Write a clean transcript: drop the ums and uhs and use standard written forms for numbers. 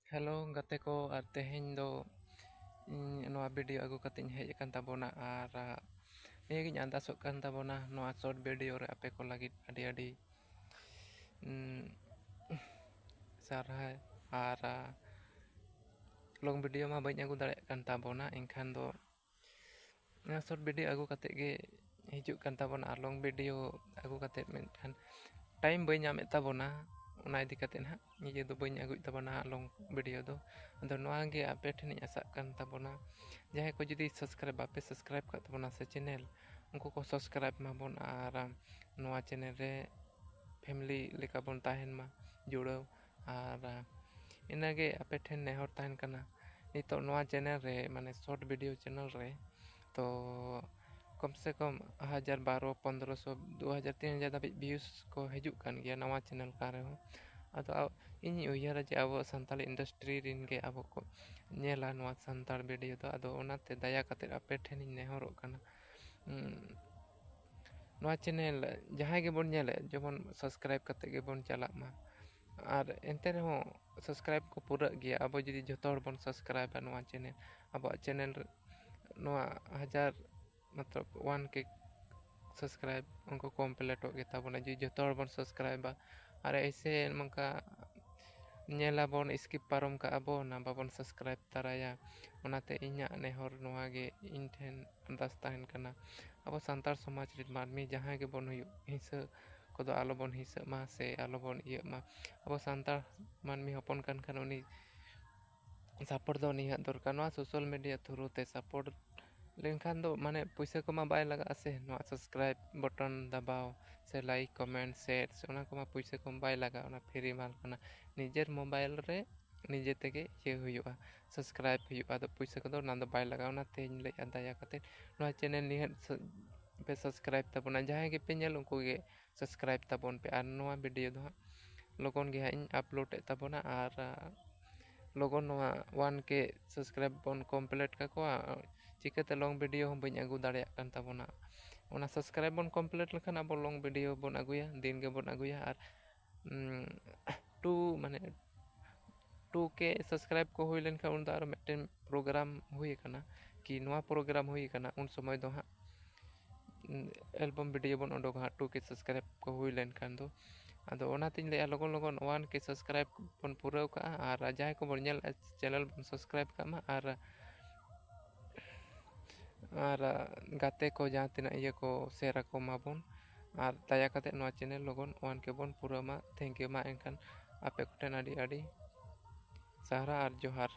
Hello गाते को और तेहेñ दो नोआ वीडियो अगु कतेñ हेज अकन ताबोना और नियागिñ आंदासोग कन ताबोना नोआ शॉर्ट वीडियो रे आपे को लागिद अडी अडी सारहाय और लॉन्ग वीडियो मा बाñ अगु दाड़ेयाग कन ताबोना एनखान दो शॉर्ट वीडियो अगु कते गे हिजुग कन ताबोना और लॉन्ग वीडियो अगु कते मेनखान टाइम बाñ नामे ताबोना उना इदी कते ना निजे दो बाñ अगुय ताबोना लॉन्ग वीडियो दो अदो नोआ गे आपे ठेनिñ आसाग कन ताबोना जहां को जुदी सब्सक्राइब आपे सब्सक्राइब का ताबोना से चैनल उनको को सब्सक्राइब माबोन और नोआ चैनल रे फैमिली लेका बोन ताहेन मा जुड़ाव और इनागे आपे ठेन नेहर ताहेन कना नितो नोआ चैनल रे माने शॉर्ट वीडियो चैनल रे तो कम से कम 1012-1500 2000-3000 धाबिज व्यूज को हिजुग कन गया नवा चैनल का रे अदो इन उयहारा जे अब सानताली इंडस्ट्री रिन गे अब को नेला नवा सानताल वीडियो तो अदो ओनाते दया कते आपे ठेन नेहरोग कना नवा चैनल जहां गे बोन नेले जेमन सब्सक्राइब कते गे बोन चला मा और एंते रहो सब्सक्राइब को पूरा गया अब जुदी जतो हर बोन सब्सक्राइब नवा चैनल अब चैनल नवा 1000 मतलब 1K सब्सक्राइब उनको कम्प्लीट हो गया बोना जी जतो हर बोन सब्सक्राइब और ऐसे मंका नेला बोन स्किप पारम का अबो ना बाबन सब्सक्राइब तराया ओनाते इन्या नेहर नोआ गे इन ठेन अंदाज ताहेन कना अब सानतार समाज रे मानमी जहां गे बोन हुयु हिंसा कोदो आलो बोन हिंसा मा से आलो बोन इया मा अब सानतार मानमी हपन कन खान उनी सपोर्ट दो निहा दरकार नोआ सोशल मीडिया थ्रू ते सपोर्ट लेनखान दो माने पैसा को मा बाय लगा से नोआ सब्सक्राइब बटन दबाओ से लाइक कमेंट शेयर से ओना को मा पैसा को बाय लगा ओना फ्री माल कना निजेर मोबाइल रे निजे तेगे ये हुयुआ सब्सक्राइब हुयुआ दो पैसा को दो ना दो बाय लगा ओना तेñ ले दाया कते नोआ चैनल निहा पे सब्सक्राइब ताबोना जहां गे पे नेल उनको गे सब्सक्राइब ताबोन पे और नोआ वीडियो दो लोगन गे इन अपलोड ताबोना और लोगन नोआ 1K सब्सक्राइब बोन कंप्लीट का को चिकाते लॉन्ग वीडियो हम बाñ अगु दाड़ेयाग कन ताबोना ओना सब्सक्राइब बोन कंप्लीट लखन अब लॉन्ग वीडियो बोन अगुया दिन गे बोन अगुया और 2 माने 2K सब्सक्राइब को हुई लेन उन दार मेटेन प्रोग्राम हुई कना कि नोआ प्रोग्राम हुई कना उन समय दो हा एल्बम वीडियो बोन ओडो हा 2K सब्सक्राइब को हुई लेन खान दो अदो ओना तिन ले लगन लगन 1K सब्सक्राइब बोन पुराव का और जहां को bone nail channel bone subscribe का मा और गाते को जहां तना इया को शेयर को माबोन और दया कते नोआ चैनल लगन 1K बोन पूरा मा थैंक यू मा एनखान आपे को ठेन अडी अडी सहारा और जोहार।